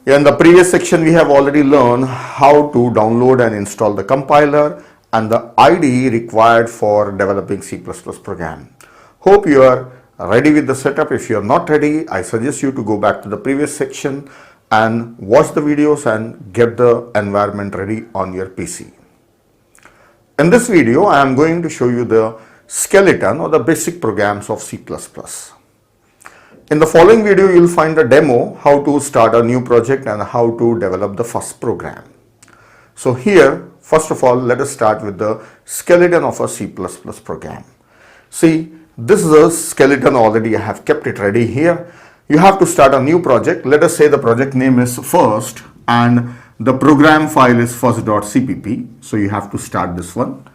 In the previous section, we have already learned how to download and install the compiler and the IDE required for developing C++ program. Hope you are ready with the setup. If you are not ready, I suggest you to go back to the previous section and watch the videos and get the environment ready on your PC. In this video, I am going to show you the skeleton or the basic programs of C++. In the following video, you will find a demo how to start a new project and how to develop the first program. So here, first of all, let us start with the skeleton of a C++ program. See, this is a skeleton already. I have kept it ready here. You have to start a new project. Let us say the project name is first and the program file is first.cpp. So you have to start this one.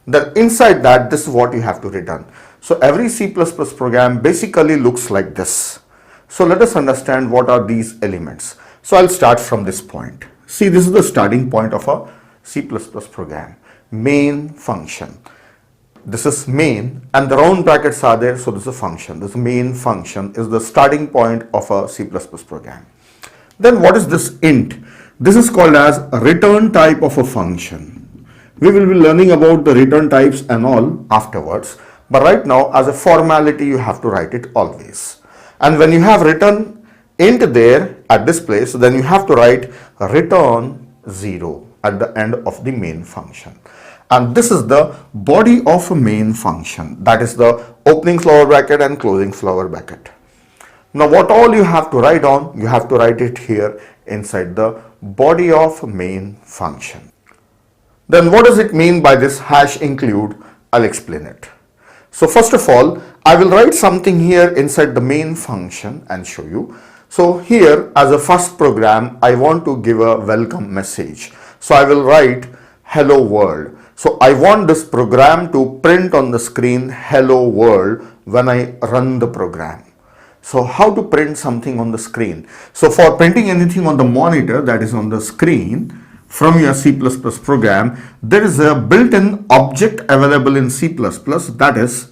Then inside that, this is what you have to return. So every C++ program basically looks like this. So let us understand what are these elements. So I'll start from this point. See, this is the starting point of a C++ program. Main function. This is main and the round brackets are there. So this is a function. This main function is the starting point of a C++ program. Then what is this int? This is called as a return type of a function. We will be learning about the return types and all afterwards. But right now, as a formality, you have to write it always. And when you have written int there at this place, then you have to write return 0 at the end of the main function. And this is the body of a main function. That is the opening flower bracket and closing flower bracket. Now, what all you have to write on, you have to write it here inside the body of main function. Then what does it mean by this hash include? I'll explain it. So first of all, I will write something here inside the main function and show you. So here as a first program, I want to give a welcome message. So I will write hello world. So I want this program to print on the screen hello world when I run the program. So how to print something on the screen? So for printing anything on the monitor that is on the screen, from your C++ program, there is a built-in object available in C++, that is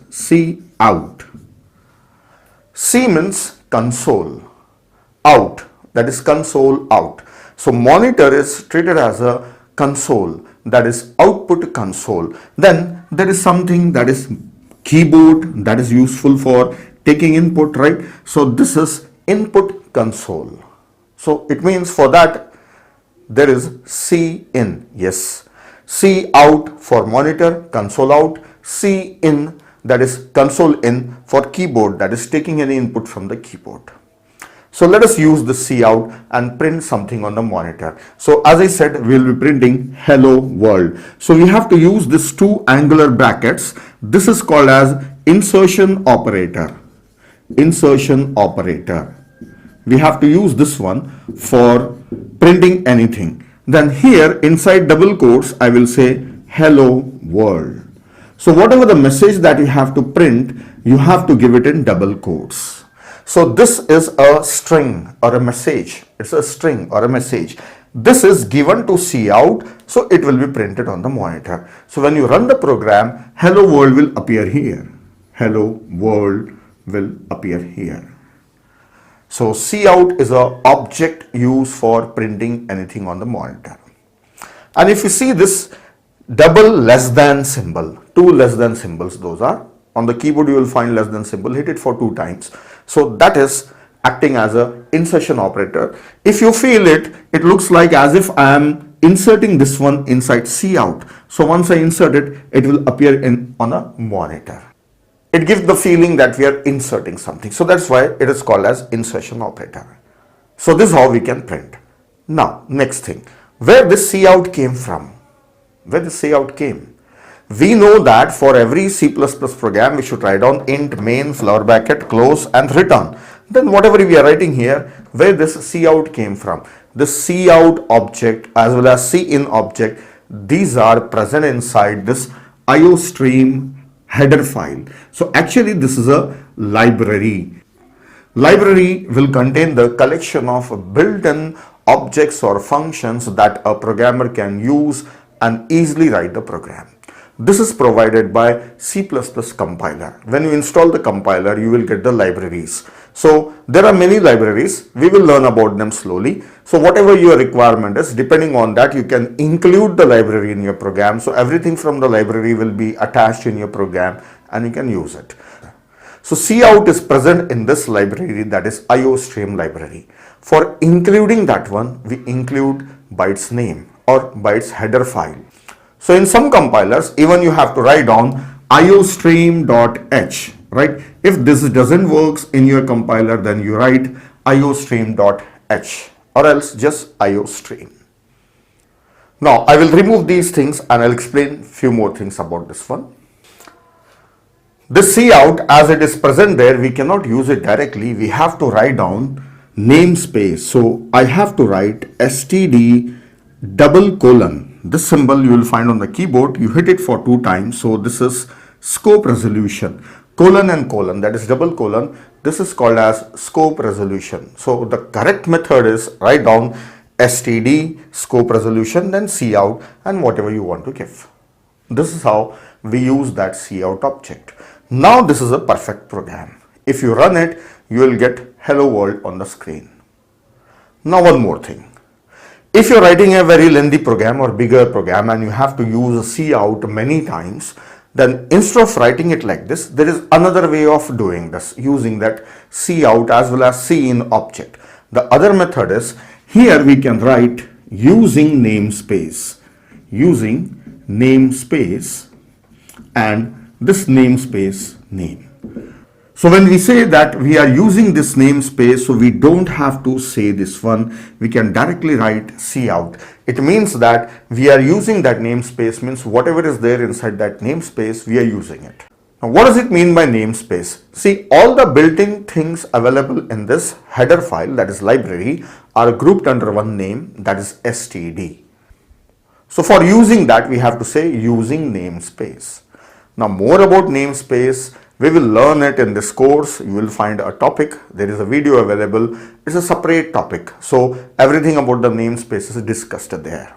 cout. C means console, out, that is console out. So monitor is treated as a console, that is output console. Then there is something that is keyboard that is useful for taking input, right? So this is input console. So it means for that there is cin, yes, cout for monitor, console out, cin that is console in for keyboard that is taking any input from the keyboard. So let us use the cout and print something on the monitor. So as I said, we will be printing hello world. So we have to use this two angular brackets. This is called as insertion operator. Insertion operator. We have to use this one for printing anything. Then here inside double quotes, I will say hello world. So whatever the message that you have to print, you have to give it in double quotes. So this is a string or a message. It's a string or a message. This is given to cout, so it will be printed on the monitor. So when you run the program, hello world will appear here. Hello world will appear here. So cout is an object used for printing anything on the monitor. And if you see this double less than symbol, two less than symbols, those are on the keyboard, you will find less than symbol, hit it for 2 times. So that is acting as a insertion operator. If you feel it, it looks like as if I am inserting this one inside cout. So once I insert it, it will appear on a monitor. It gives the feeling that we are inserting something. So that's why it is called as insertion operator. So this is how we can print. Now, next thing, where this cout came from? Where the cout came? We know that for every C++ program, we should write down int main flower bracket close and return. Then whatever we are writing here, where this cout came from? The cout object as well as cin object, these are present inside this iostream header file. So actually this is a library. Library will contain the collection of built-in objects or functions that a programmer can use and easily write the program. This is provided by C++ compiler. When you install the compiler, you will get the libraries. So there are many libraries. We will learn about them slowly. So whatever your requirement is, depending on that, you can include the library in your program. So everything from the library will be attached in your program and you can use it. So cout is present in this library, that is IOStream library. For including that one, we include by its name or by its header file. So in some compilers, even you have to write down iostream.h, right? If this doesn't work in your compiler, then you write iostream.h or else just iostream. Now I will remove these things and I'll explain few more things about this one. This cout, as it is present there, we cannot use it directly. We have to write down namespace. So I have to write std double colon. This symbol you will find on the keyboard. You hit it for 2 times. So this is scope resolution. Colon and colon, that is double colon. This is called as scope resolution. So the correct method is write down std scope resolution, then cout and whatever you want to give. This is how we use that cout object. Now this is a perfect program. If you run it, you will get hello world on the screen. Now one more thing. If you're writing a very lengthy program or bigger program and you have to use a cout many times, then instead of writing it like this, there is another way of doing this, using that cout as well as cin object. The other method is, here we can write using namespace and this namespace name. So when we say that we are using this namespace, so we don't have to say this one, we can directly write cout. It means that we are using that namespace, means whatever is there inside that namespace, we are using it. Now what does it mean by namespace? See, all the built-in things available in this header file, that is library, are grouped under one name, that is std. So for using that, we have to say using namespace. Now more about namespace, we will learn it in this course. You will find a topic. There is a video available. It's a separate topic. So everything about the namespace is discussed there.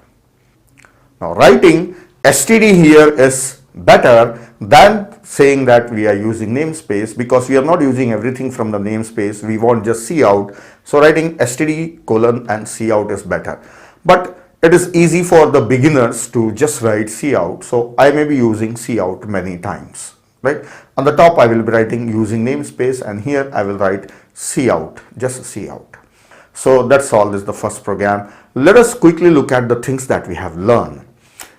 Now writing std here is better than saying that we are using namespace, because we are not using everything from the namespace. We want just cout. So writing std colon and cout is better. But it is easy for the beginners to just write cout. So I may be using cout many times, right? On the top I will be writing using namespace, and here I will write cout, just cout. So that's all. This is the first program. Let us quickly look at the things that we have learned.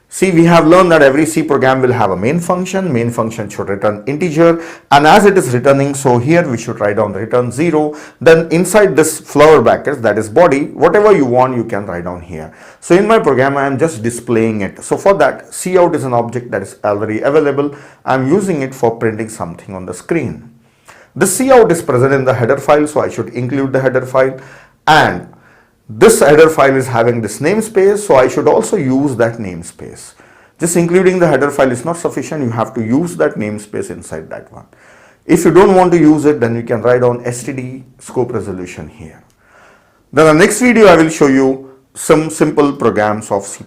See, we have learned that every C program will have a main function. Main function should return integer, and as it is returning, so here we should write down return 0. Then inside this flower brackets, that is body, whatever you want you can write down here. So in my program I am just displaying it. So for that, cout is an object that is already available. I am using it for printing something on the screen. The cout is present in the header file, so I should include the header file, and this header file is having this namespace, so I should also use that namespace. Just including the header file is not sufficient. You have to use that namespace inside that one. If you don't want to use it, then you can write down std scope resolution here. Then the next video I will show you some simple programs of C++.